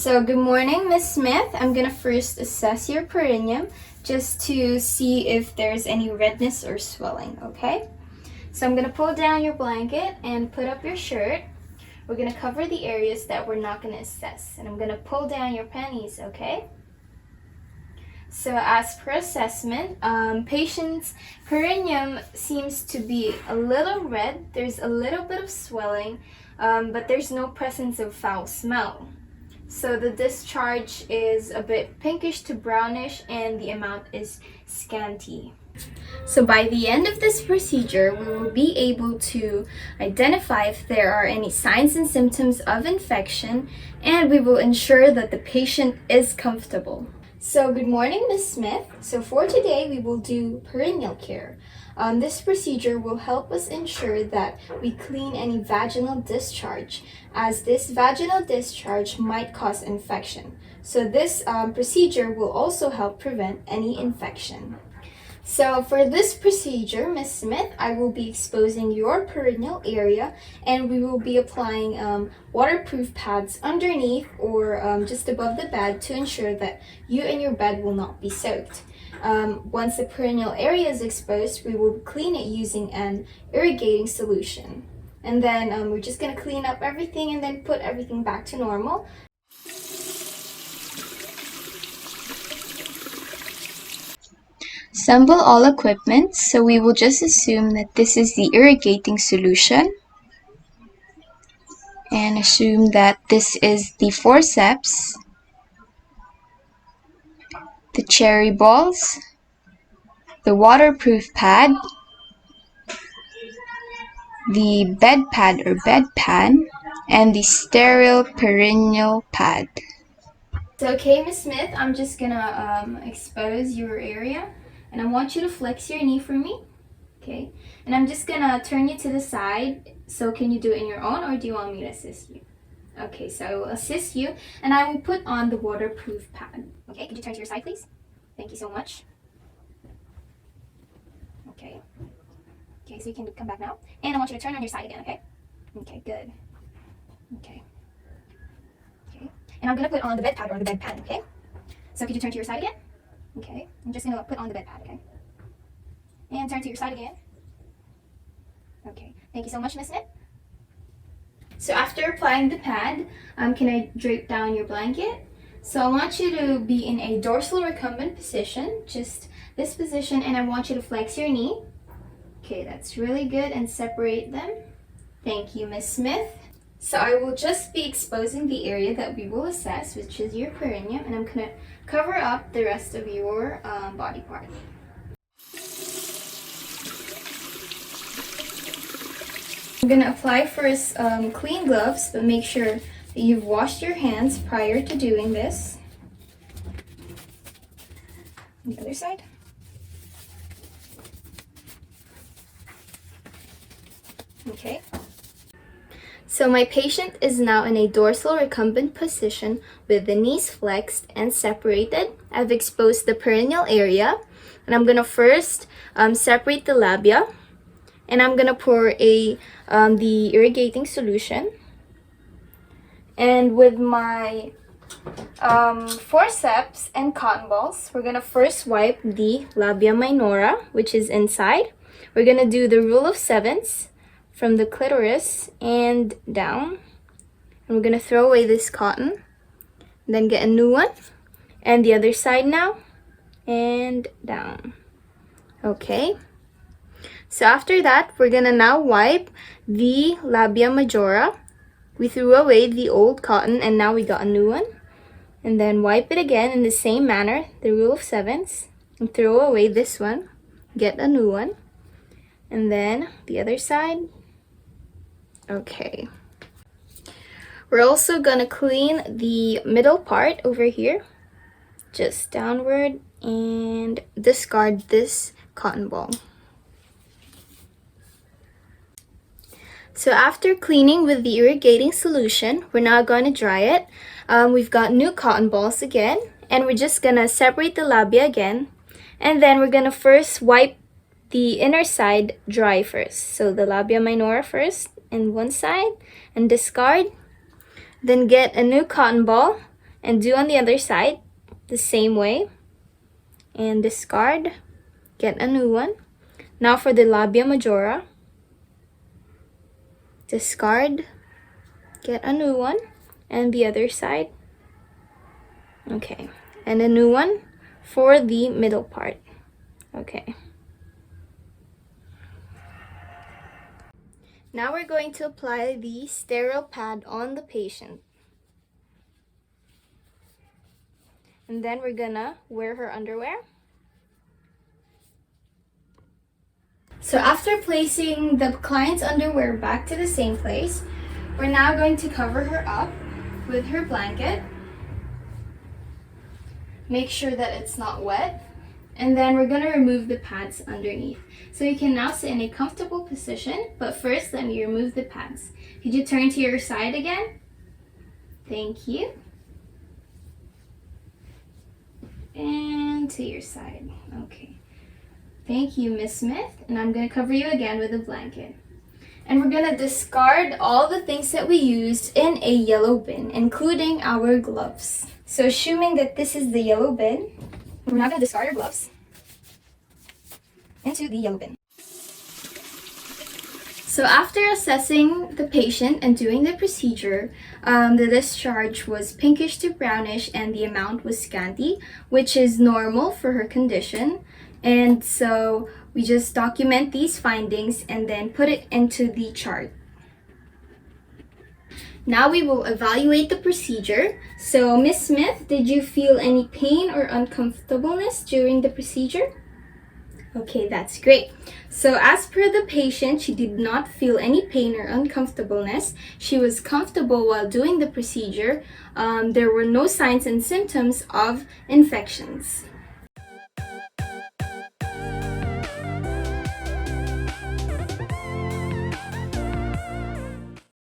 So good morning, Miss Smith. I'm gonna first assess your perineum just to see if there's any redness or swelling, okay? So I'm gonna pull down your blanket and put up your shirt. We're gonna cover the areas that we're not gonna assess, and I'm gonna pull down your panties, okay? So as per assessment, patient's perineum seems to be a little red. There's a little bit of swelling, but there's no presence of foul smell. So the discharge is a bit pinkish to brownish and the amount is scanty. So by the end of this procedure, we will be able to identify if there are any signs and symptoms of infection, and we will ensure that the patient is comfortable. So good morning, Ms. Smith. So for today, we will do perineal care. This procedure will help us ensure that we clean any vaginal discharge, as this vaginal discharge might cause infection. So this procedure will also help prevent any infection. So for this procedure, Ms. Smith, I will be exposing your perineal area, and we will be applying waterproof pads underneath or just above the bed to ensure that you and your bed will not be soaked. Once the perineal area is exposed, we will clean it using an irrigating solution. And then we're just going to clean up everything and then put everything back to normal. Assemble all equipment, so we will just assume that this is the irrigating solution and assume that this is the forceps, the cherry balls, the waterproof pad, the bed pad or bedpan, and the sterile perineal pad. So okay, Ms. Smith, I'm just gonna expose your area, and I want you to flex your knee for me. Okay, and I'm just gonna turn you to the side. So can you do it on your own, or do you want me to assist you? Okay, so I will assist you, and I will put on the waterproof pad. Okay, could you turn to your side, please? Thank you so much. Okay. Okay, so you can come back now. And I want you to turn on your side again, okay? Okay, good. Okay. Okay. And I'm gonna put on the bed pad or the bed pad, okay? So could you turn to your side again? Okay. I'm just gonna put on the bed pad, okay? And turn to your side again. Okay. Thank you so much, Miss Smith. So after applying the pad, can I drape down your blanket? So I want you to be in a dorsal recumbent position, just this position, and I want you to flex your knee. Okay, that's really good, and separate them. Thank you, Miss Smith. So I will just be exposing the area that we will assess, which is your perineum, and I'm gonna cover up the rest of your body part. I'm gonna apply first clean gloves, but make sure that you've washed your hands prior to doing this. The other side. Okay. So my patient is now in a dorsal recumbent position with the knees flexed and separated. I've exposed the perineal area, and I'm gonna first separate the labia, and I'm gonna pour the irrigating solution. And with my forceps and cotton balls, we're gonna first wipe the labia minora, which is inside. We're gonna do the rule of sevens from the clitoris and down. And we're gonna throw away this cotton, then get a new one. And the other side now, and down. Okay. So after that, we're gonna now wipe the labia majora. We threw away the old cotton and now we got a new one. And then wipe it again in the same manner, the rule of sevens. And throw away this one, get a new one. And then the other side. Okay. We're also gonna clean the middle part over here, just downward, and discard this cotton ball. So after cleaning with the irrigating solution, we're now going to dry it. We've got new cotton balls again, and we're just going to separate the labia again. And then we're going to first wipe the inner side dry first. So the labia minora first in one side and discard. Then get a new cotton ball And do on the other side the same way. And discard, get a new one. Now for the labia majora, discard, get a new one, and the other side. Okay, and a new one for the middle part. Okay. Now we're going to apply the sterile pad on the patient. And then we're gonna wear her underwear. So after placing the client's underwear back to the same place, we're now going to cover her up with her blanket. Make sure that it's not wet. And then we're going to remove the pads underneath. So you can now sit in a comfortable position, but first let me remove the pads. Could you turn to your side again? Thank you. And to your side. Okay. Thank you, Miss Smith. And I'm going to cover you again with a blanket. And we're going to discard all the things that we used in a yellow bin, including our gloves. So assuming that this is the yellow bin, we're now going to discard our gloves into the yellow bin. So after assessing the patient and doing the procedure, the discharge was pinkish to brownish and the amount was scanty, which is normal for her condition. And so we just document these findings and then put it into the chart. Now we will evaluate the procedure. So Miss Smith, did you feel any pain or uncomfortableness during the procedure? Okay, that's great. So as per the patient, she did not feel any pain or uncomfortableness. She was comfortable while doing the procedure. There were no signs and symptoms of infections.